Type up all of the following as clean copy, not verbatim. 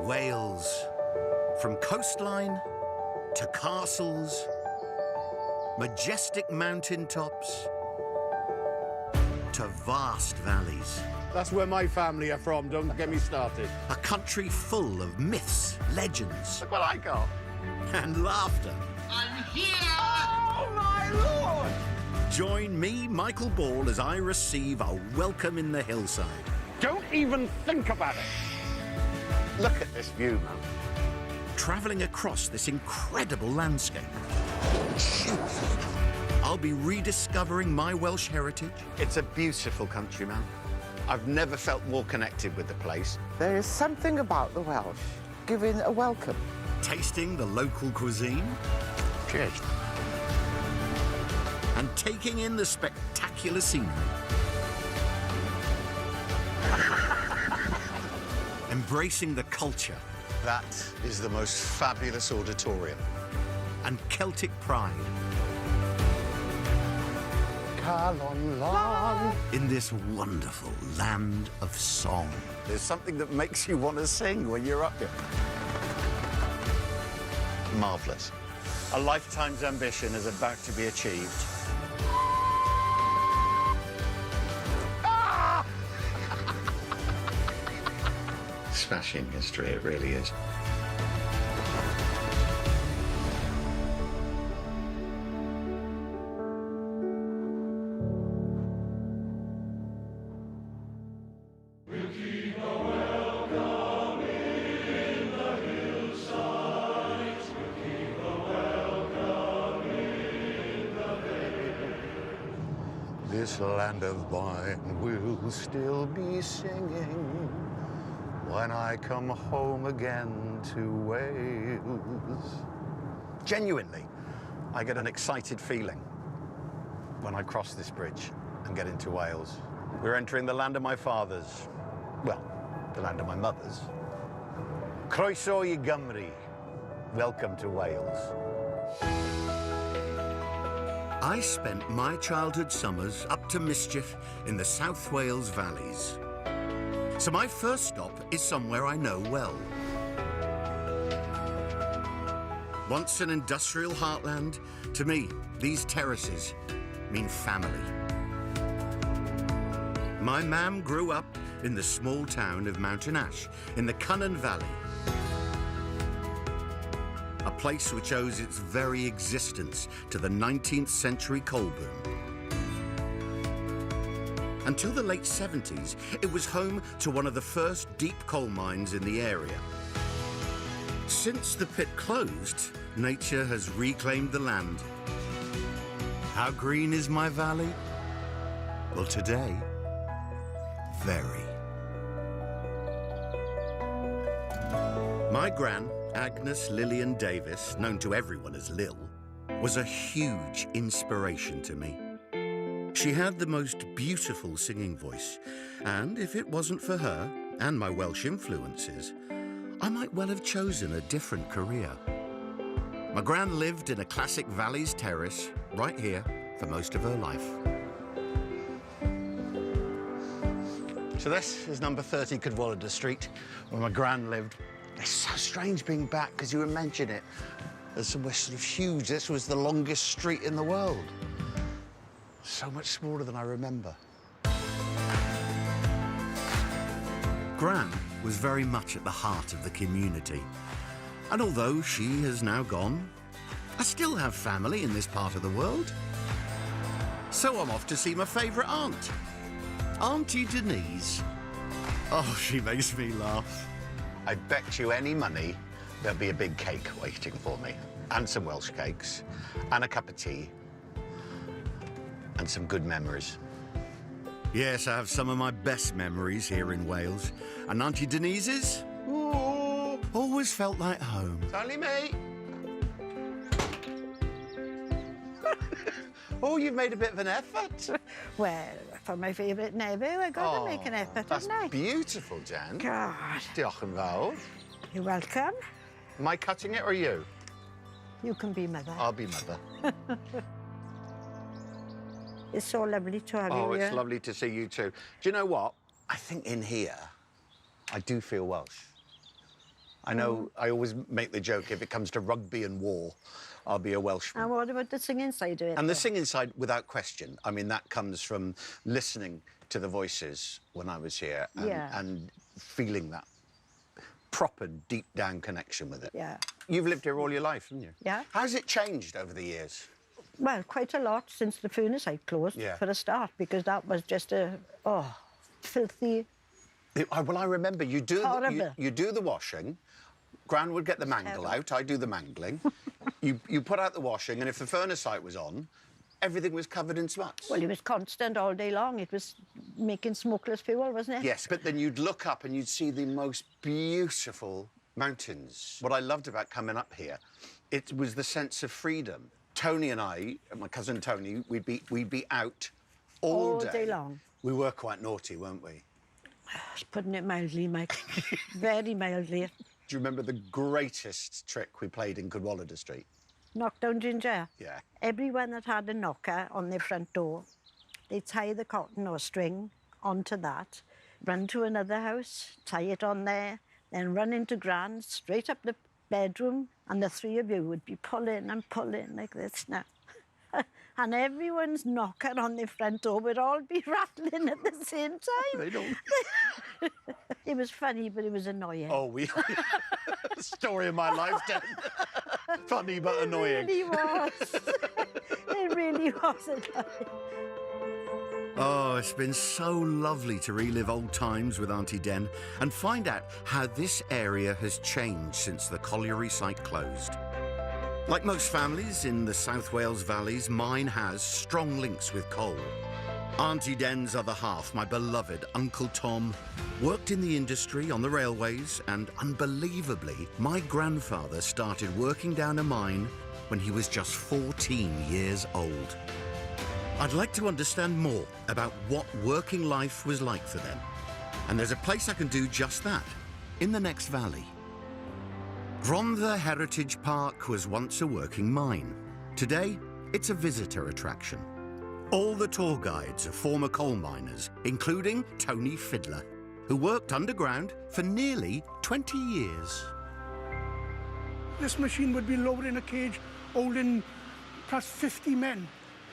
Wales, from coastline to castles, majestic mountain tops to vast valleys. That's where my family are from, don't get me started. A country full of myths, legends, Look what I got. and laughter. I'm here! Oh, my Lord! Join me, Michael Ball, as I receive a welcome in the hillside. Don't even think about it. Look at this view, man. Travelling across this incredible landscape. I'll be rediscovering my Welsh heritage. It's a beautiful country, man. I've never felt more connected with the place. There is something about the Welsh giving a welcome. Tasting the local cuisine. Cheers. And taking in the spectacular scenery. Embracing the culture. That is the most fabulous auditorium. And Celtic pride. Calon Lan. In this wonderful land of song. There's something that makes you want to sing when you're up here. Marvellous. A lifetime's ambition is about to be achieved. Ah! Smashing history, it really is. This land of mine will still be singing when I come home again to Wales. Genuinely, I get an excited feeling when I cross this bridge and get into Wales. We're entering the land of my fathers. Well, the land of my mothers. Croeso I Gymru. Welcome to Wales. I spent my childhood summers up to mischief in the South Wales valleys. So my first stop is somewhere I know well. Once an industrial heartland, to me, these terraces mean family. My mam grew up in the small town of Mountain Ash in the Cynon Valley. A place which owes its very existence to the 19th century coal boom. Until the late 70s, it was home to one of the first deep coal mines in the area. Since the pit closed, nature has reclaimed the land. How green is my valley? Well, today, very. My gran, Agnes Lillian Davis, known to everyone as Lil, was a huge inspiration to me. She had the most beautiful singing voice, and if it wasn't for her and my Welsh influences, I might well have chosen a different career. My gran lived in a classic Valleys terrace right here for most of her life. So this is number 30 Cadwallader Street, where my gran lived. It's so strange being back, because you mention it. We're sort of huge. This was the longest street in the world. So much smaller than I remember. Gran was very much at the heart of the community. And although she has now gone, I still have family in this part of the world. So I'm off to see my favourite aunt, Auntie Denise. Oh, she makes me laugh. I bet you any money there'll be a big cake waiting for me, and some Welsh cakes, and a cup of tea, and some good memories. Yes, I have some of my best memories here in Wales. And Auntie Denise's? Ooh, always felt like home. It's only me. Oh, you've made a bit of an effort. Well, for my favourite neighbour, I got to make an effort, haven't I? That's beautiful, Jan. God. Diolch yn fawr. You're welcome. Am I cutting it or you? You can be mother. I'll be mother. It's so lovely to have you Oh, here. it's lovely to see you too. Do you know what? I think in here, I do feel Welsh. I know I always make the joke, if it comes to rugby and war, I'll be a Welshman. And what about the singing side of it? And the singing side, without question. I mean, that comes from listening to the voices when I was here and feeling that proper deep down connection with it. Yeah. You've lived here all your life, haven't you? Yeah. How's it changed over the years? Well, quite a lot since the furnace side closed, for a start, because that was just a, filthy. Well, I remember you do Horrible. the washing. Gran would get the mangle out. I do the mangling. you put out the washing, and if the furnace light was on, everything was covered in smuts. Well, it was constant all day long. It was making smokeless fuel, wasn't it? Yes, but then you'd look up and you'd see the most beautiful mountains. What I loved about coming up here, it was the sense of freedom. Tony and I, my cousin Tony, we'd be out all day long. We were quite naughty, weren't we? Putting it mildly, Mike. Very mildly. Do you remember the greatest trick we played in Cadwallader Street? Knock down ginger? Yeah. Everyone that had a knocker on their front door, they tie the cotton or string onto that, run to another house, tie it on there, then run into Gran, straight up the bedroom, and the three of you would be pulling and pulling like this now. And everyone's knocker on their front door would all be rattling at the same time. They don't. It was funny, but it was annoying. Oh, story of my life, Dan. Funny but annoying. It really was. It really was annoying. Oh, it's been so lovely to relive old times with Auntie Den and find out how this area has changed since the colliery site closed. Like most families in the South Wales valleys, mine has strong links with coal. Auntie Den's other half, my beloved Uncle Tom, worked in the industry on the railways, and unbelievably, my grandfather started working down a mine when he was just 14 years old. I'd like to understand more about what working life was like for them. And there's a place I can do just that, in the next valley. Rhondda Heritage Park was once a working mine. Today, it's a visitor attraction. All the tour guides are former coal miners, including Tony Fiddler, who worked underground for nearly 20 years. This machine would be lowered in a cage holding plus 50 men.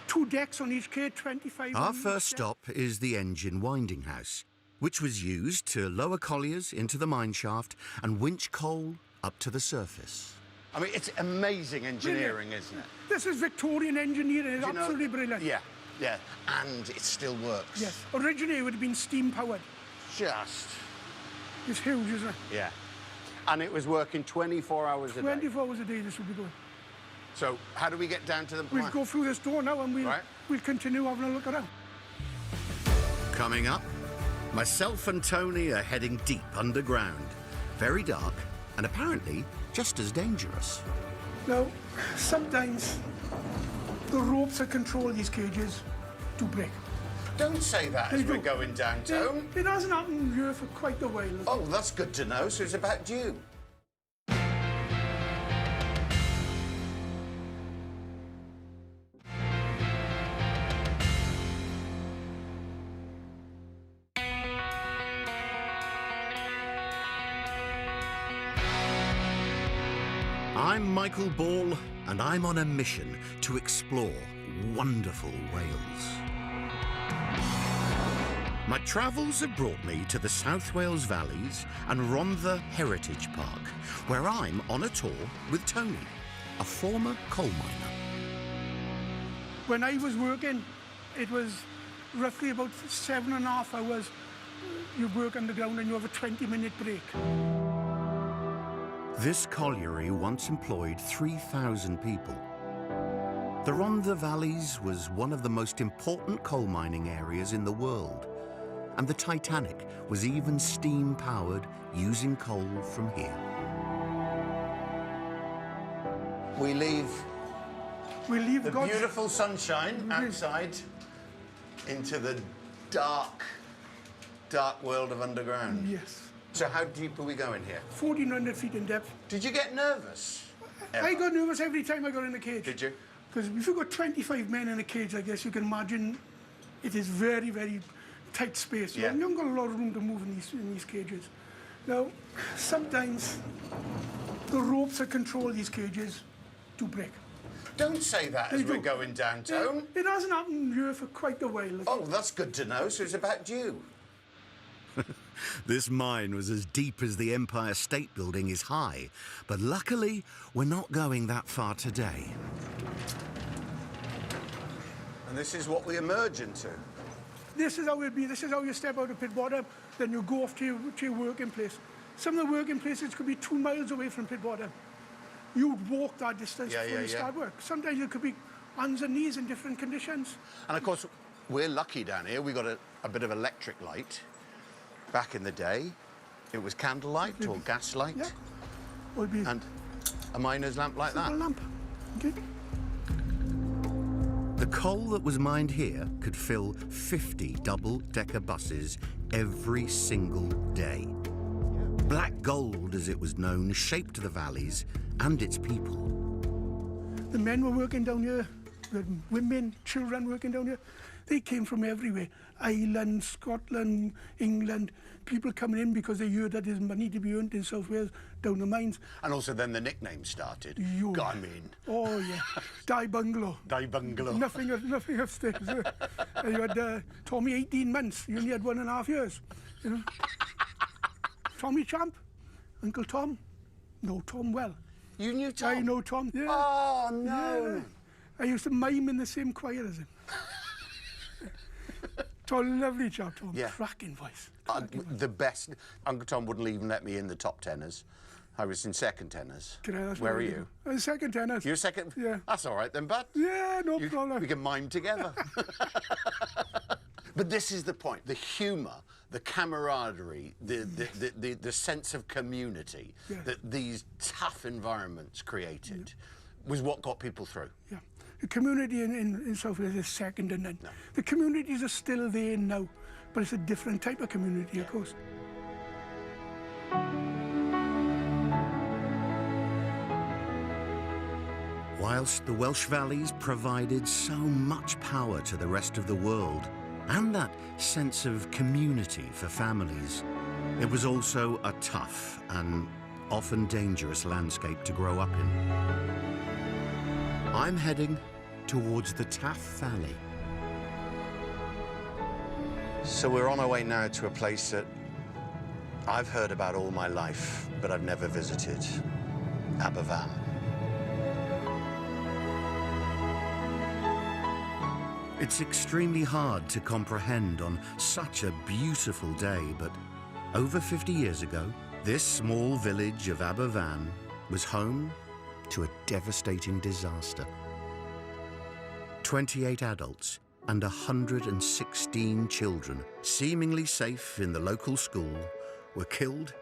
2 decks on each cage, 25. Our first stop is the engine winding house, which was used to lower colliers into the mine shaft and winch coal up to the surface. I mean, it's amazing engineering, isn't it? This is Victorian engineering. It's absolutely brilliant. Yeah, yeah. And it still works. Yes. Originally, it would have been steam-powered. Just. It's huge, isn't it? Yeah. And it was working 24 hours a day. 24 hours a day, this would be going. So, how do we get down to the We'll go through this door now and we'll continue having a look around. Coming up, myself and Tony are heading deep underground. Very dark and apparently just as dangerous. Now, sometimes the ropes that control these cages do break. Don't say that as we're going down, Tone. It hasn't happened here for quite a while. Oh, that's good to know. So it's about you. I'm Michael Ball, and I'm on a mission to explore wonderful Wales. My travels have brought me to the South Wales Valleys and Rhondda Heritage Park, where I'm on a tour with Tony, a former coal miner. When I was working, it was roughly about 7.5 hours. You work underground and you have a 20-minute break. This colliery once employed 3,000 people. The Rhondda Valleys was one of the most important coal mining areas in the world, and the Titanic was even steam-powered using coal from here. We leave the God's beautiful sunshine outside into the dark, dark world of underground. Yes. So how deep are we going here? 1,400 feet in depth. Did you get nervous? I got nervous every time I got in a cage. Did you? Because if you've got 25 men in a cage, I guess you can imagine it is very, very tight space. Yeah. You haven't got a lot of room to move in these cages. Now, sometimes the ropes that control these cages do break. Don't say that as we're going downtown. It hasn't happened here for quite a while. Oh, that's good to know. So it's about you. This mine was as deep as the Empire State Building is high, but luckily we're not going that far today. And this is what we emerge into. This is how it be. This is how you step out of pit bottom, then you go off to your working place. Some of the working places could be 2 miles away from pit bottom. You'd walk that distance before you start work. Sometimes it could be hands and knees in different conditions. And of course, we're lucky down here. We got a bit of electric light. Back in the day, it was candlelight or gaslight. Yeah. Would be and a miner's lamp like that. A lamp. Okay. The coal that was mined here could fill 50 double-decker buses every single day. Black gold, as it was known, shaped the valleys and its people. The men were working down here, the women, children working down here. They came from everywhere. Ireland, Scotland, England. People coming in because they heard that there's money to be earned in South Wales down the mines. And also then the nickname started. I mean. Oh, yeah. Die Bungalow. Die Bungalow. Nothing upstairs. You had Tommy 18 months. You only had 1.5 years. You know? Tommy Champ. Uncle Tom. Know Tom well. You knew Tom? I know Tom, yeah. Oh, no. Yeah. I used to mime in the same choir as him. Tom, lovely chap, Tom. Yeah. Cracking voice. The best. Uncle Tom wouldn't even let me in the top tenors. I was in second tenors. Where are you? Second tenors. You're second? Yeah. That's all right then, bud. Yeah, no problem. We can mime together. But this is the point. The humour, the camaraderie, the sense of community that these tough environments created was what got people through. Yeah. The community in South Wales is second to none. No. The communities are still there now, but it's a different type of community, of course. Whilst the Welsh valleys provided so much power to the rest of the world and that sense of community for families, it was also a tough and often dangerous landscape to grow up in. I'm heading towards the Taff Valley. So we're on our way now to a place that I've heard about all my life, but I've never visited. Aberfan. It's extremely hard to comprehend on such a beautiful day, but over 50 years ago, this small village of Aberfan was home to a devastating disaster. 28 adults and 116 children, seemingly safe in the local school, were killed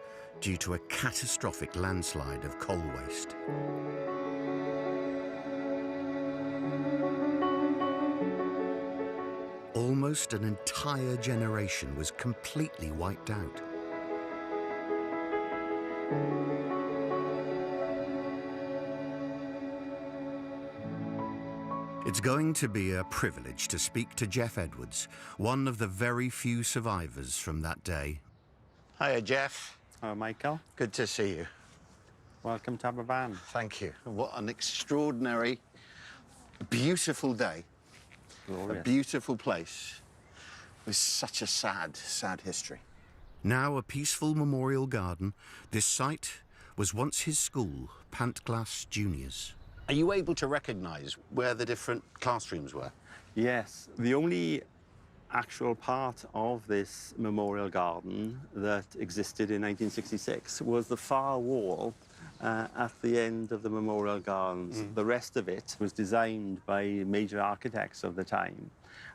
due to a catastrophic landslide of coal waste. Almost an entire generation was completely wiped out. It's going to be a privilege to speak to Jeff Edwards, one of the very few survivors from that day. Hiya, Jeff. Hello, Michael. Good to see you. Welcome to Aberfan. Thank you. What an extraordinary, beautiful day. Glorious. A beautiful place with such a sad, sad history. Now a peaceful memorial garden, this site was once his school, Pantglas Juniors. Are you able to recognise where the different classrooms were? Yes, the only actual part of this memorial garden that existed in 1966 was the far wall at the end of the memorial gardens. The rest of it was designed by major architects of the time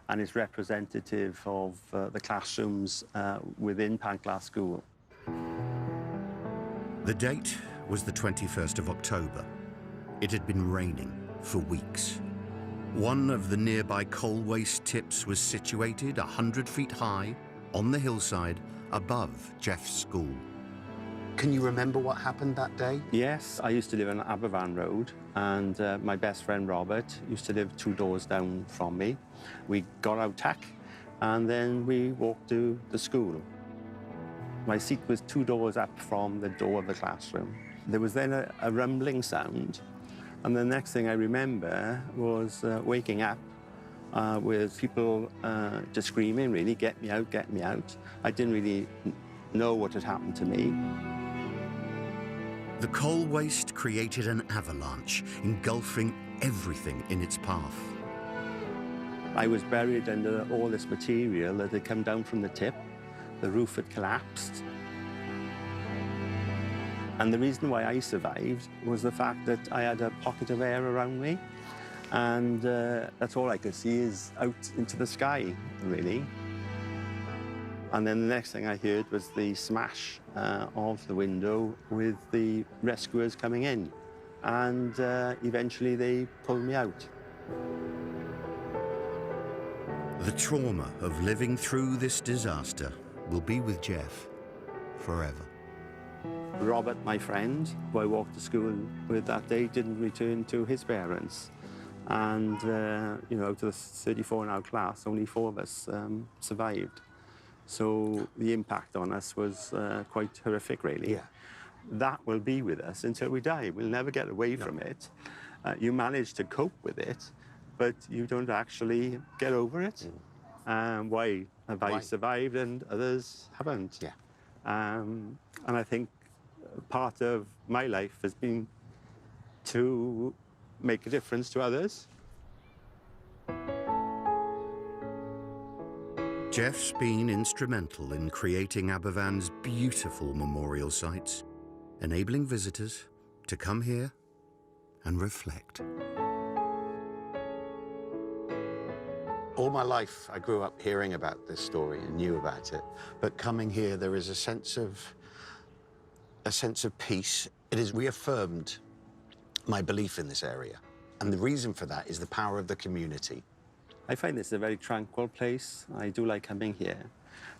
and is representative of the classrooms within Pantglas School. The date was the 21st of October. It had been raining for weeks. One of the nearby coal waste tips was situated 100 feet high on the hillside above Jeff's school. Can you remember what happened that day? Yes, I used to live on Aberfan Road, and my best friend Robert used to live 2 doors down from me. We got out tack, and then we walked to the school. My seat was 2 doors up from the door of the classroom. There was then a rumbling sound, and the next thing I remember was waking up with people just screaming, really, get me out, get me out. I didn't really know what had happened to me. The coal waste created an avalanche, engulfing everything in its path. I was buried under all this material that had come down from the tip. The roof had collapsed. And the reason why I survived was the fact that I had a pocket of air around me, and that's all I could see is out into the sky, really. And then the next thing I heard was the smash of the window with the rescuers coming in. And eventually they pulled me out. The trauma of living through this disaster will be with Jeff forever. Robert, my friend, who I walked to school with that day, didn't return to his parents. And, you know, out of the 34 in our class, only 4 of us survived. So the impact on us was quite horrific, really. Yeah. That will be with us until we die. We'll never get away from it. You manage to cope with it, but you don't actually get over it. Why have I survived and others haven't? Yeah. And I think part of my life has been to make a difference to others. Jeff's been instrumental in creating Aberfann's beautiful memorial sites, enabling visitors to come here and reflect. All my life, I grew up hearing about this story and knew about it. But coming here, there is a sense of peace. It has reaffirmed my belief in this area. And the reason for that is the power of the community. I find this a very tranquil place. I do like coming here.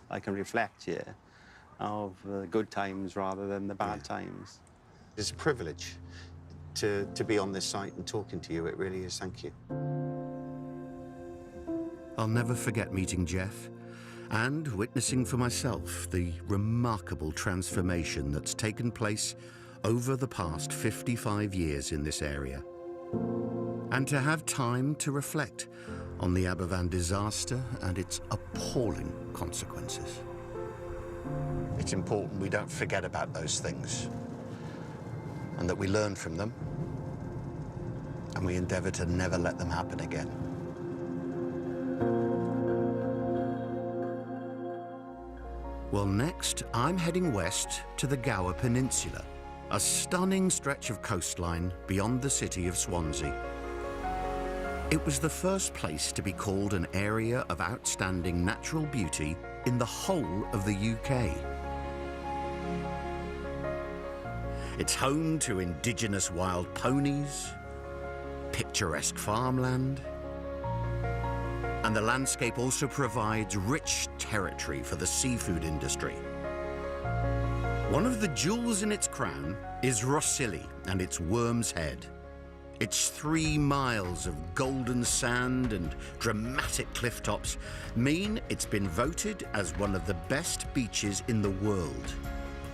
I can reflect here of good times rather than the bad times. It's a privilege to be on this site and talking to you. It really is. Thank you. I'll never forget meeting Jeff and witnessing for myself the remarkable transformation that's taken place over the past 55 years in this area. And to have time to reflect on the Aberfan disaster and its appalling consequences. It's important we don't forget about those things and that we learn from them and we endeavour to never let them happen again. Well, next, I'm heading west to the Gower Peninsula, a stunning stretch of coastline beyond the city of Swansea. It was the first place to be called an area of outstanding natural beauty in the whole of the UK. It's home to indigenous wild ponies, picturesque farmland, and the landscape also provides rich territory for the seafood industry. One of the jewels in its crown is Rhossili and its Worm's Head. Its 3 miles of golden sand and dramatic cliff tops mean it's been voted as one of the best beaches in the world.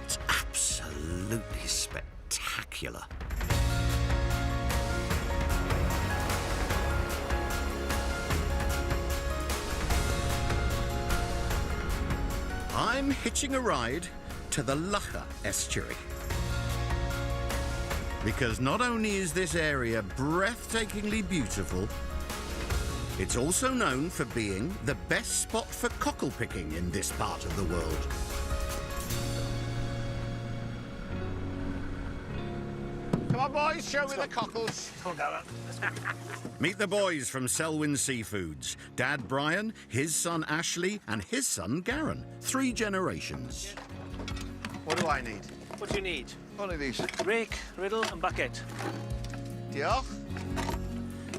It's absolutely spectacular. I'm hitching a ride to the Lougher estuary. Because not only is this area breathtakingly beautiful, it's also known for being the best spot for cockle picking in this part of the world. Come on, boys, show me the cockles. Meet the boys from Selwyn Seafoods. Dad Brian, his son Ashley, and his son Garen. 3 generations. What do I need? What do you need? One of these. Rake, riddle and bucket. Diolch.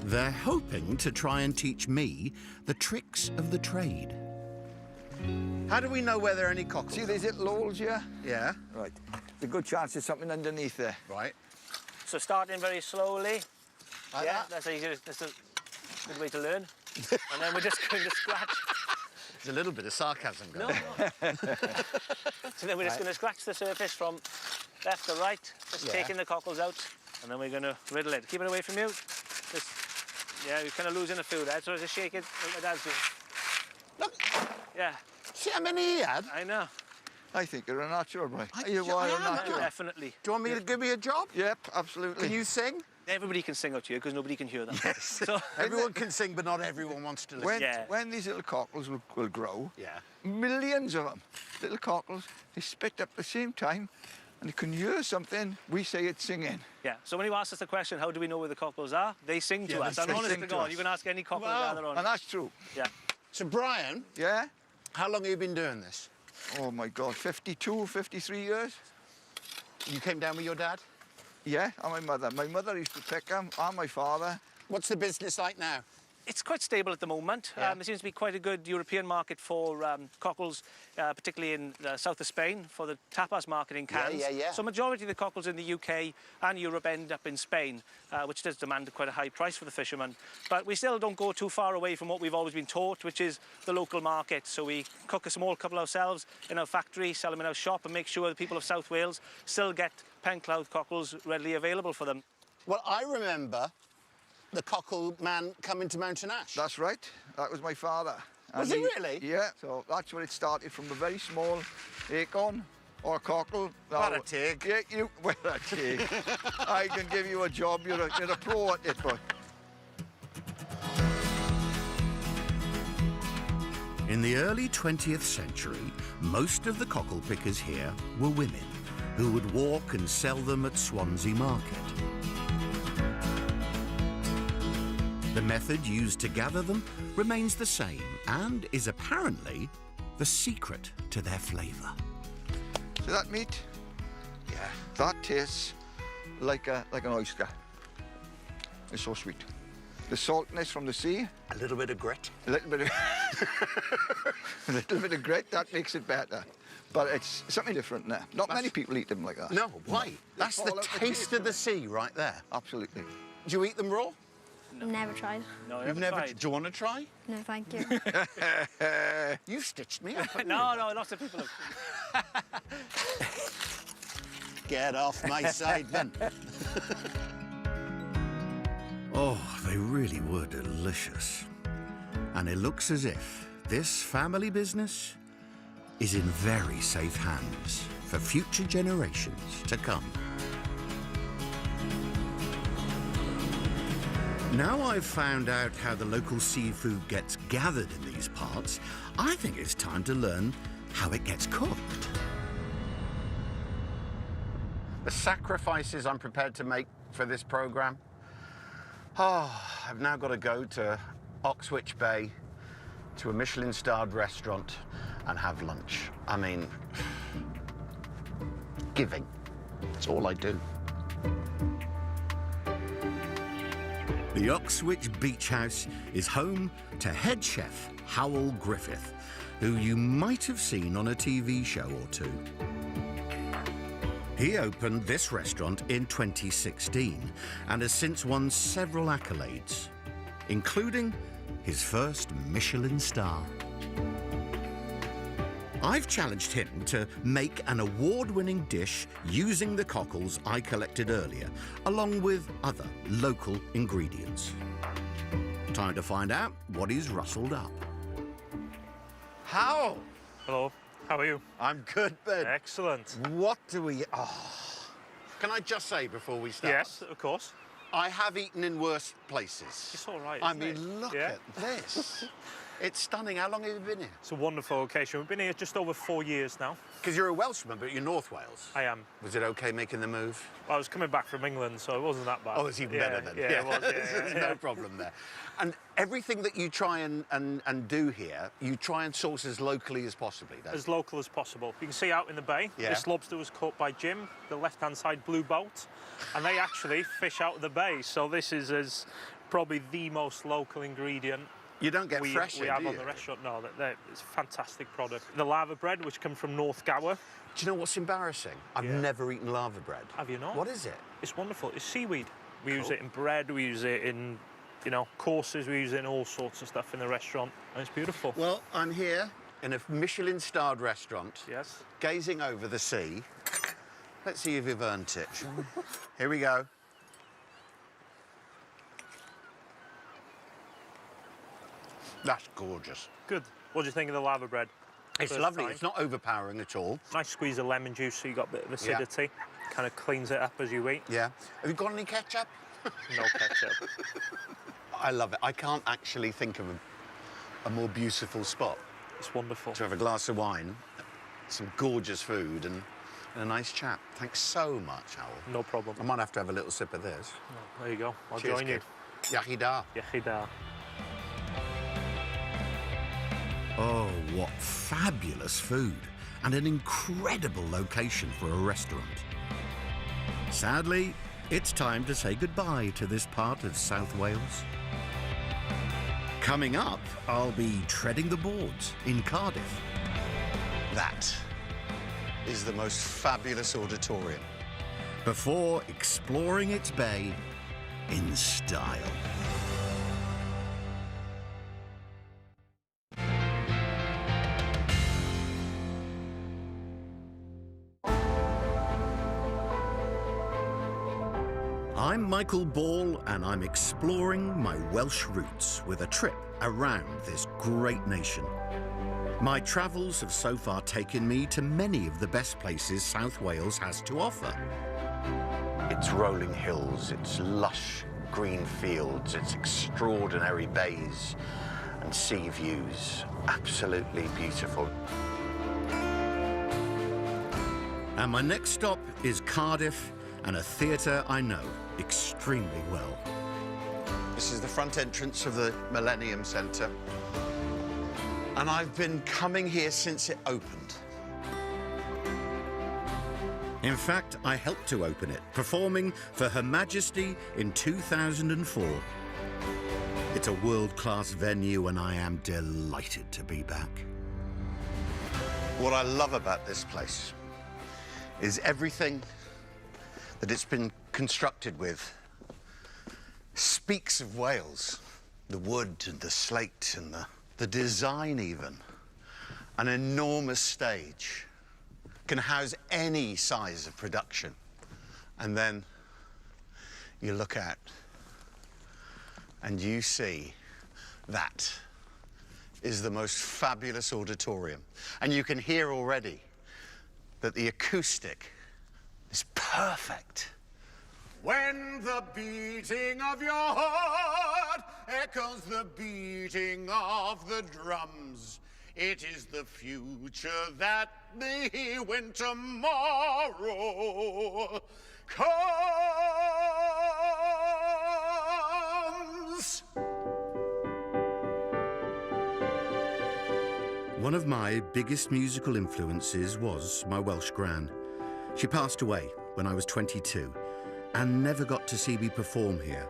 They're hoping to try and teach me the tricks of the trade. How do we know where there are any cockles? See these little holes here? Yeah. Right. There's a good chance there's something underneath there. Right. So starting very slowly. Like Yeah, that? that's a good way to learn. And then we're just going to scratch. a little bit of sarcasm going. So then we're just going to scratch the surface from left to right, just taking the cockles out, and then we're going to riddle it. Keep it away from you. Just, yeah, you're kind of losing the food there, so just shake it like my dad's doing. Look. Yeah. See how many he had? I know. I think you're a natural, boy. I You are a am, natural. Definitely. Do you want me to give me a job? Yep, absolutely. Can you sing? Everybody can sing out here because nobody can hear them. Yes. So, Everyone can sing, but not everyone wants to listen. When these little cockles will grow, Yeah. millions of them, little cockles, they spit up at the same time, and you can hear something. We say it's singing. yeah. So when you ask us the question, how do we know where the cockles are? They sing to us. And honest to God, you can ask any cockle gather on. And that's true. Yeah. So, Brian, Yeah? how long have you been doing this? Oh, my God, 52, 53 years? You came down with your dad? Yeah, and my mother. My mother used to pick them, and my father. What's the business like now? It's quite stable at the moment. Yeah. There seems to be quite a good European market for cockles, particularly in the south of Spain, for the tapas market in cans. yeah. So majority of the cockles in the UK and Europe end up in Spain, which does demand quite a high price for the fishermen. But we still don't go too far away from what we've always been taught, which is the local market. So we cook a small couple ourselves in our factory, sell them in our shop, and make sure the people of South Wales still get Penclough cockles readily available for them. Well, I remember the cockle man coming to Mountain Ash. That's right. That was my father. Was And it really? Yeah. So that's where it started, from a very small acorn or cockle. What a tig. Yeah, well, a tig. I can give you a job. You're a pro at it, boy. In the early 20th century, most of the cockle pickers here were women who would walk and sell them at Swansea Market. The method used to gather them remains the same and is apparently the secret to their flavour. See that meat? Yeah. That tastes like an oyster. It's so sweet. The saltness from the sea. A little bit of grit. A little bit of a little bit of grit, that makes it better. But it's something different now. Not many people eat them like that. No, why? That's the fall out the taste teeth, of the sea right there. Absolutely. Do you eat them raw? Never tried. No, You've never. Do you want to try? No, thank you. You stitched me up. No, lots of people have. Get off my side, then. Oh, they really were delicious. And it looks as if this family business is in very safe hands for future generations to come. Now I've found out how the local seafood gets gathered in these parts, I think it's time to learn how it gets cooked. The sacrifices I'm prepared to make for this programme. Oh, I've now got to go to Oxwich Bay to a Michelin-starred restaurant and have lunch. I mean, giving. It's all I do. The Oxwich Beach House is home to head chef Howell Griffith, who you might have seen on a TV show or two. He opened this restaurant in 2016 and has since won several accolades, including his first Michelin star. I've challenged him to make an award-winning dish using the cockles I collected earlier, along with other local ingredients. Time to find out what he's rustled up. How? Hello, how are you? I'm good, Ben. Excellent. What do we... Oh. Can I just say before we start? Yes, of course. I have eaten in worse places. It's all right, I isn't mean, it? look Yeah. at this. It's stunning. How long have you been here? It's a wonderful location. We've been here just over 4 years now. Because you're a Welshman, but you're North Wales. I am. Was it okay making the move? Well, I was coming back from England, so it wasn't that bad. Oh, it's even better then. Yeah, it was. There's no problem there. And everything that you try and do here, you try and source as locally as possible, don't you? As local as possible. You can see out in the bay, Yeah. this lobster was caught by Jim, the left-hand side blue boat, and they actually fish out of the bay. So this is probably the most local ingredient You don't get fresh we here, have do on you? the restaurant. No, it's a fantastic product. The lava bread, which comes from North Gower. Do you know what's embarrassing? I've never eaten lava bread. Have you not? What is it? It's wonderful. It's seaweed. We use Cool. it in bread. We use it in you know, courses. We're using all sorts of stuff in the restaurant, and it's beautiful. Well, I'm here in a Michelin-starred restaurant. Yes. Gazing over the sea. Let's see if you've earned it. Here we go. That's gorgeous. Good. What do you think of the lava bread? It's First lovely. time. It's not overpowering at all. Nice squeeze of lemon juice, so you got a bit of acidity. Kind of cleans it up as you eat. Yeah. Have you got any ketchup? No ketchup. I love it. I can't actually think of a more beautiful spot. It's wonderful. To have a glass of wine, some gorgeous food, and a nice chat. Thanks so much, Howell. No problem. I might have to have a little sip of this. Oh, there you go. I'll Cheers, join kid. you. Yachida. Yachida. Oh, what fabulous food and an incredible location for a restaurant. Sadly, it's time to say goodbye to this part of South Wales. Coming up, I'll be treading the boards in Cardiff. That is the most fabulous auditorium. Before exploring its bay in style. I'm Michael Ball, and I'm exploring my Welsh roots with a trip around this great nation. My travels have so far taken me to many of the best places South Wales has to offer. It's rolling hills, it's lush green fields, it's extraordinary bays and sea views. Absolutely beautiful. And my next stop is Cardiff, and a theatre I know extremely well. This is the front entrance of the Millennium Centre. And I've been coming here since it opened. In fact, I helped to open it, performing for Her Majesty in 2004. It's a world-class venue, and I am delighted to be back. What I love about this place is everything that it's been constructed with speaks of Wales. The wood and the slate and the design even. An enormous stage can house any size of production. And then you look out and you see that is the most fabulous auditorium. And you can hear already that the acoustic is perfect. When the beating of your heart echoes the beating of the drums, it is the future that the winter morrow comes. One of my biggest musical influences was my Welsh gran. She passed away when I was 22 and never got to see me perform here.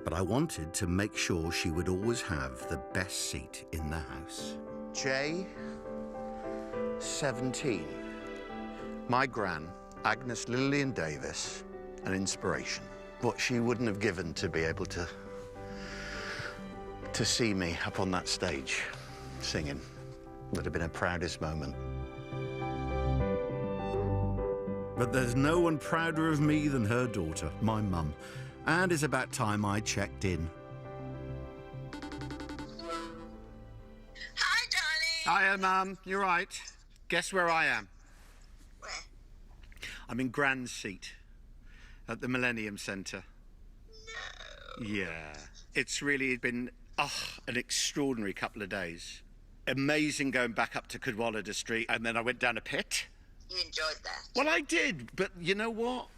But I wanted to make sure she would always have the best seat in the house. J17. My gran, Agnes Lillian Davis, an inspiration. What she wouldn't have given to be able to see me up on that stage singing would have been her proudest moment. But there's no one prouder of me than her daughter, my mum. And it's about time I checked in. Hi, darling. Hiya, Mum. You're right. Guess where I am? Where? I'm in Gran's seat at the Millennium Centre. No. Yeah. It's really been an extraordinary couple of days. Amazing going back up to Cadwallader Street, and then I went down a pit. You enjoyed that? Well, I did, but you know what?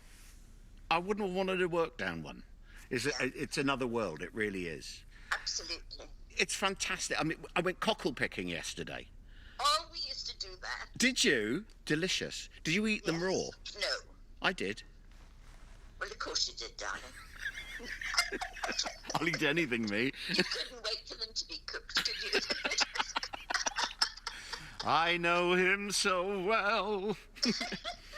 I wouldn't have wanted to work down one. It's another world, it really is. Absolutely. It's fantastic. I mean, I went cockle picking yesterday. Oh, we used to do that. Did you? Delicious. Did you eat them raw? No. I did. Well, of course you did, darling. I'll eat anything, me. You couldn't wait for them to be cooked, could you? I know him so well.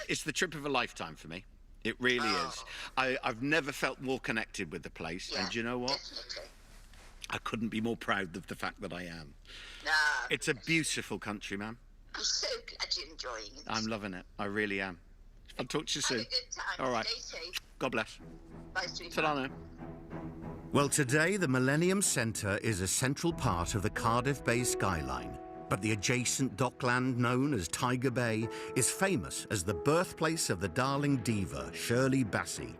It's the trip of a lifetime for me. It really is. I've never felt more connected with the place. Yeah, and do you know what? Definitely. I couldn't be more proud of the fact that I am. No. It's a beautiful country, man. I'm so glad you're enjoying it. I'm loving it. I really am. I'll talk to you soon. Have a good time. All right. Stay safe. God bless. Bye, sweetheart. Ta-ra now. Well, today the Millennium Centre is a central part of the Cardiff Bay skyline. But the adjacent dockland known as Tiger Bay is famous as the birthplace of the darling diva, Shirley Bassey.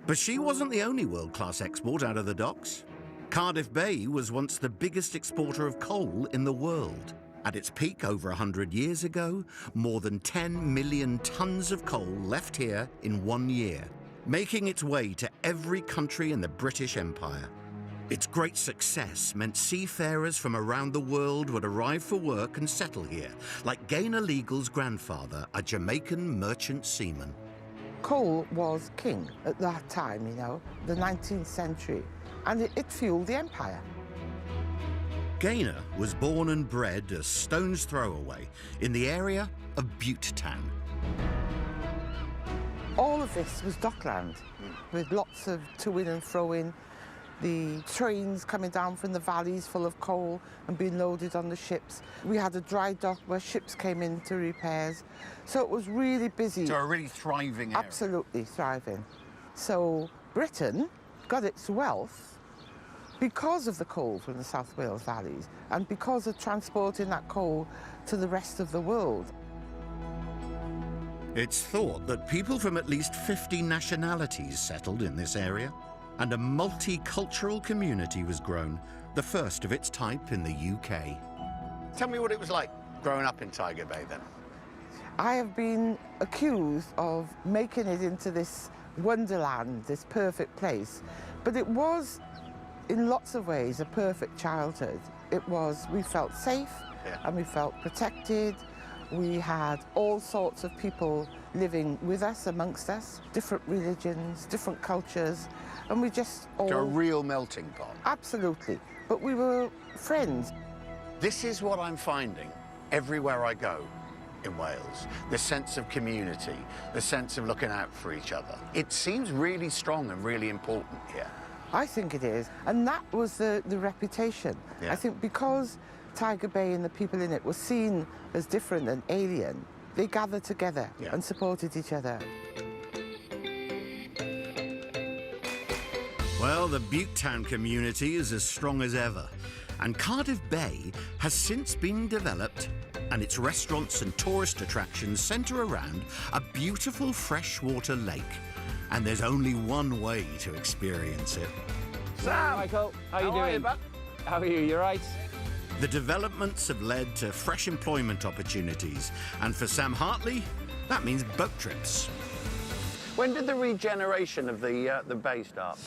But she wasn't the only world-class export out of the docks. Cardiff Bay was once the biggest exporter of coal in the world. At its peak over 100 years ago, more than 10 million tons of coal left here in 1 year, making its way to every country in the British Empire. Its great success meant seafarers from around the world would arrive for work and settle here, like Gaynor Legal's grandfather, a Jamaican merchant seaman. Coal was king at that time, you know, the 19th century, and it fueled the empire. Gaynor was born and bred a stone's throw away in the area of Butte Town. All of this was dockland, with lots of to-in and fro-in, the trains coming down from the valleys full of coal and being loaded on the ships. We had a dry dock where ships came in to repairs. So it was really busy. So a really thriving area. Absolutely thriving. So Britain got its wealth because of the coal from the South Wales valleys and because of transporting that coal to the rest of the world. It's thought that people from at least 50 nationalities settled in this area, and a multicultural community was grown, the first of its type in the UK. Tell me what it was like growing up in Tiger Bay then. I have been accused of making it into this wonderland, this perfect place, but it was, in lots of ways, a perfect childhood. We felt safe, and we felt protected. We had all sorts of people living with us, amongst us, different religions, different cultures, and we just all... To a real melting pot. Absolutely, but we were friends. This is what I'm finding everywhere I go in Wales. The sense of community, the sense of looking out for each other. It seems really strong and really important here. I think it is, and that was the reputation. Yeah. I think because Tiger Bay and the people in it were seen as different and alien, they gathered together and supported each other. Well, the Butte Town community is as strong as ever, and Cardiff Bay has since been developed, and its restaurants and tourist attractions centre around a beautiful freshwater lake, and there's only one way to experience it. Sam! Michael, how you doing? How are you? You right? The developments have led to fresh employment opportunities, and for Sam Hartley, that means boat trips. When did the regeneration of the bay start?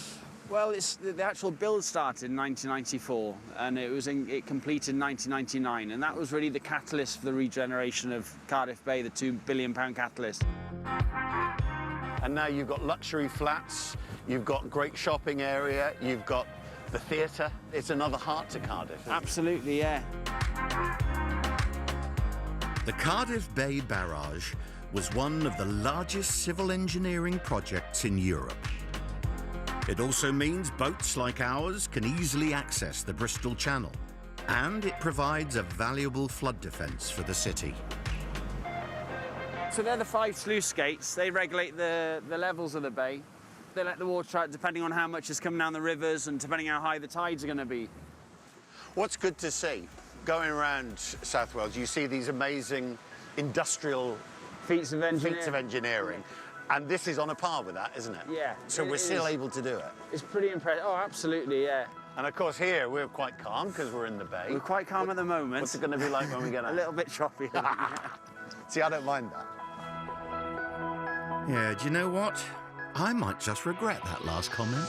Well, the actual build started in 1994, and it completed in 1999, and that was really the catalyst for the regeneration of Cardiff Bay, the £2 billion catalyst. And now you've got luxury flats, you've got great shopping area, you've got the theatre. It's another heart to Cardiff. Absolutely, yeah. The Cardiff Bay Barrage was one of the largest civil engineering projects in Europe. It also means boats like ours can easily access the Bristol Channel, and it provides a valuable flood defence for the city. So they're the 5 sluice gates. They regulate the levels of the bay. They let the water out depending on how much is coming down the rivers and depending how high the tides are going to be. What's good to see, going around South Wales, you see these amazing industrial feats of engineering. And this is on a par with that, isn't it? Yeah. So we're still able to do it. It's pretty impressive. Oh, absolutely, yeah. And of course here we're quite calm because we're in the bay. We're quite calm at the moment. What's it going to be like when we get out? A little bit choppy. See, I don't mind that. Yeah, do you know what? I might just regret that last comment.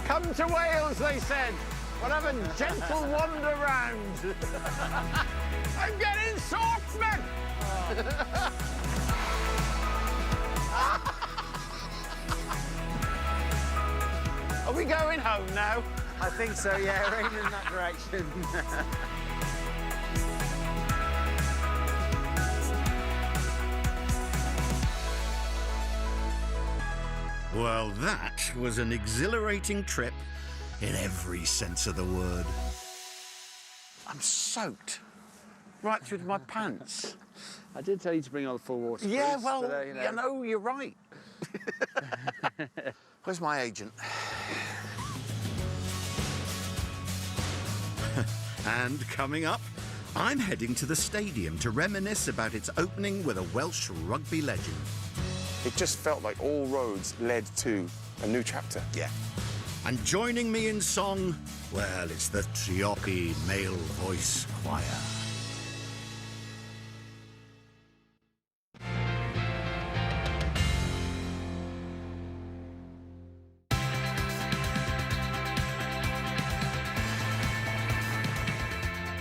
Come to Wales, they said. We'll have a gentle wander round. I'm getting soaked, man. Are we going home now? I think so, yeah. We're aiming in that direction. Well, that was an exhilarating trip in every sense of the word. I'm soaked right through to my pants. I did tell you to bring all the full water. Yeah, Bruce, well, but, you know, you're right. Where's my agent? And coming up, I'm heading to the stadium to reminisce about its opening with a Welsh rugby legend. It just felt like all roads led to a new chapter. Yeah. And joining me in song, well, it's the Treorchy Male Voice Choir.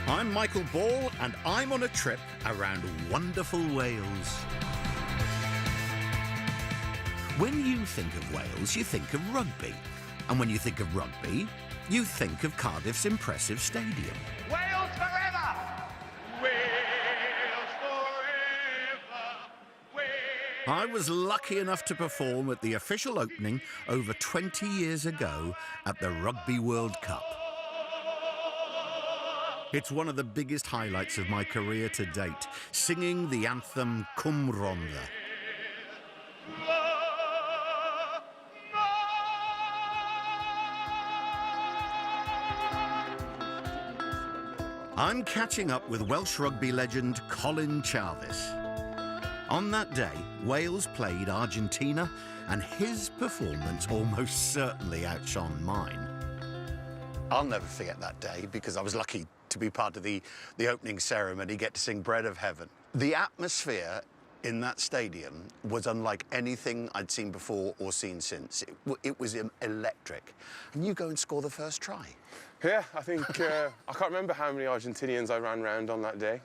I'm Michael Ball, and I'm on a trip around wonderful Wales. When you think of Wales, you think of rugby. And when you think of rugby, you think of Cardiff's impressive stadium. Wales forever! Wales forever! Wales. I was lucky enough to perform at the official opening over 20 years ago at the Rugby World Cup. It's one of the biggest highlights of my career to date, singing the anthem Cwm Rhondda. I'm catching up with Welsh rugby legend Colin Jarvis. On that day, Wales played Argentina, and his performance almost certainly outshone mine. I'll never forget that day because I was lucky to be part of the opening ceremony, get to sing Bread of Heaven. The atmosphere in that stadium was unlike anything I'd seen before or seen since. It was electric. And you go and score the first try. Yeah, I think, I can't remember how many Argentinians I ran round on that day,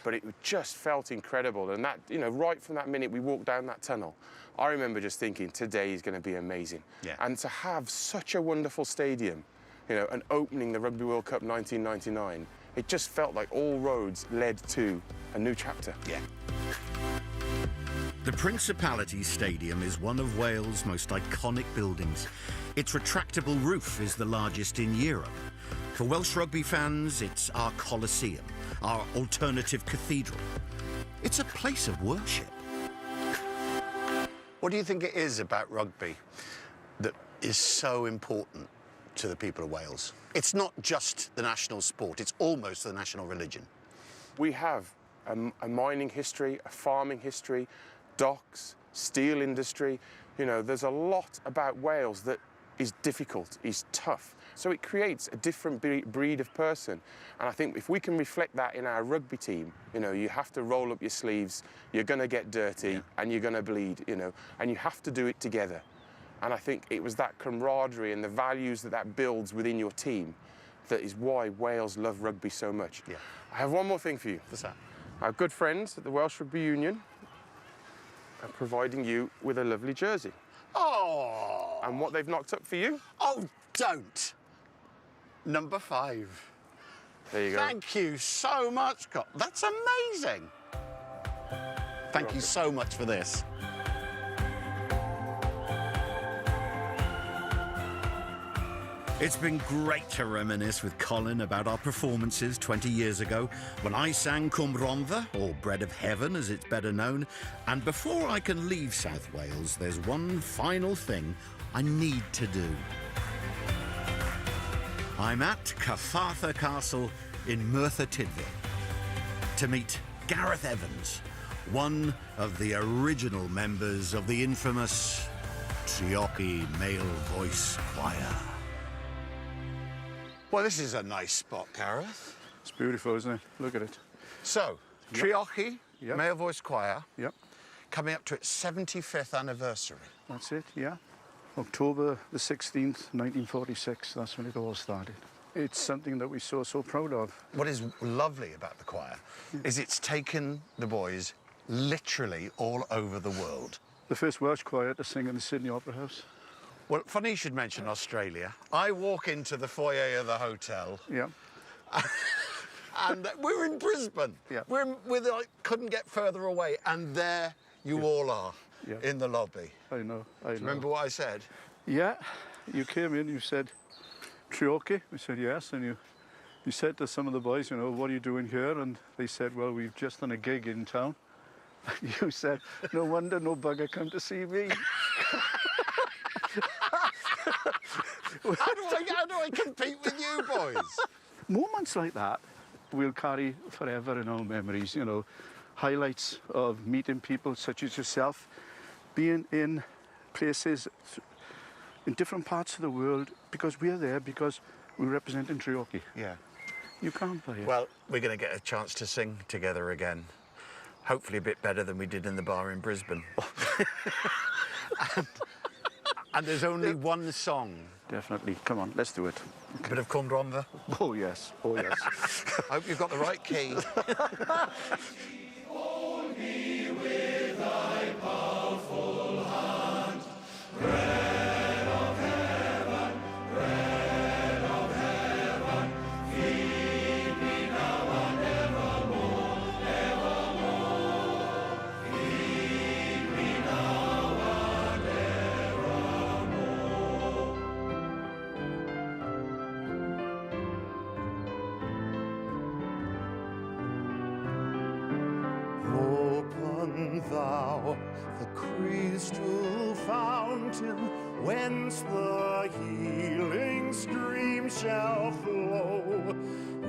but it just felt incredible. And that, you know, right from that minute we walked down that tunnel, I remember just thinking, today is going to be amazing. Yeah. And to have such a wonderful stadium, you know, and opening the Rugby World Cup 1999, it just felt like all roads led to a new chapter. Yeah. The Principality Stadium is one of Wales' most iconic buildings. Its retractable roof is the largest in Europe. For Welsh rugby fans, it's our Colosseum, our alternative cathedral. It's a place of worship. What do you think it is about rugby that is so important to the people of Wales? It's not just the national sport, it's almost the national religion. We have a mining history, a farming history, docks, steel industry. You know, there's a lot about Wales that is difficult, is tough. So it creates a different breed of person. And I think if we can reflect that in our rugby team, you know, you have to roll up your sleeves, you're going to get dirty, and you're going to bleed, you know, and you have to do it together. And I think it was that camaraderie and the values that builds within your team that is why Wales love rugby so much. Yeah. I have one more thing for you. What's that? Our good friends at the Welsh Rugby Union are providing you with a lovely jersey. Oh! And what they've knocked up for you? Oh, don't! Number 5. There you go. Thank you so much, Scott. That's amazing. Thank you so much for this. It's been great to reminisce with Colin about our performances 20 years ago when I sang Cwm Rhondda, or Bread of Heaven as it's better known. And before I can leave South Wales, there's one final thing I need to do. I'm at Cyfarthfa Castle in Merthyr Tydfil to meet Gareth Evans, one of the original members of the infamous Treorchy Male Voice Choir. Well, this is a nice spot, Gareth. It's beautiful, isn't it? Look at it. So, Treorchy Male Voice Choir, Yep. coming up to its 75th anniversary. That's it, yeah. October the 16th, 1946, that's when it all started. It's something that we're so proud of. What is lovely about the choir is it's taken the boys literally all over the world. The first Welsh choir to sing in the Sydney Opera House. Well, funny you should mention Australia. I walk into the foyer of the hotel. Yeah. And we're in Brisbane. Yeah. We're like, couldn't get further away, and there you all are. in the lobby. I know. Do you remember what I said? Yeah, you came in, you said, Treorchy? We said yes, and you said to some of the boys, you know, what are you doing here? And they said, well, we've just done a gig in town. And you said, no wonder no bugger come to see me. How do I compete with you boys? Moments like that we'll carry forever in our memories, you know, highlights of meeting people such as yourself, being in places in different parts of the world because we're there because we're representing Treorchy. Yeah. You can't buy it. Well, we're going to get a chance to sing together again. Hopefully a bit better than we did in the bar in Brisbane. and there's only one song. Definitely. Come on, let's do it. A bit of Cwm Rhondda? Oh, yes. Oh, yes. I hope you've got the right key. Hold me with thy powerful hand. Bread of heaven, bread of heaven, feed me now and evermore, evermore. Feed me now and Open thou the crystal fountain, whence the healing stream shall flow.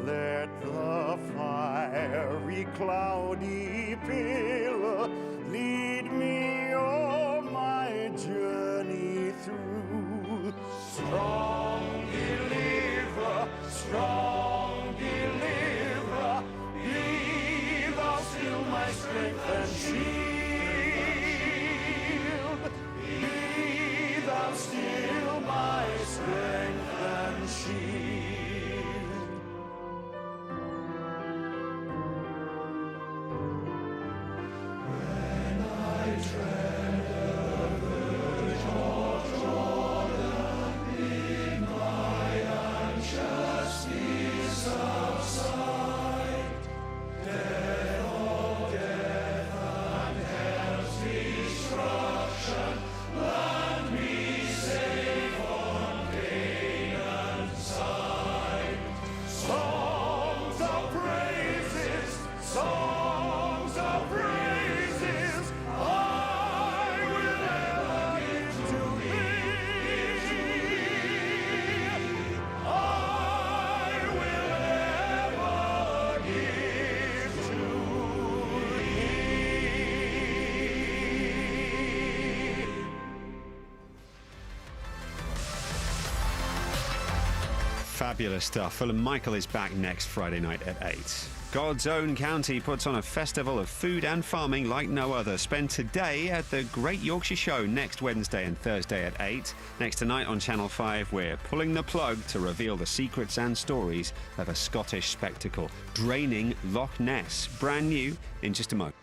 Let the fiery, cloudy pillar lead me on my journey through. Strong deliverer, strong deliverer, be thou still my strength and shield. Be thou still my strength and shield. When I tread the verge of Jordan, in my anxious peace of sight, death of death and hell's destruction, land me safe on Canaan's side. Songs of praises, songs of praises, I will ever give to thee. I will ever give to Fabulous stuff. Well, Michael is back next Friday night at 8. God's Own County puts on a festival of food and farming like no other. Spend today at the Great Yorkshire Show next Wednesday and Thursday at 8. Next tonight on Channel 5, we're pulling the plug to reveal the secrets and stories of a Scottish spectacle, Draining Loch Ness. Brand new in just a moment.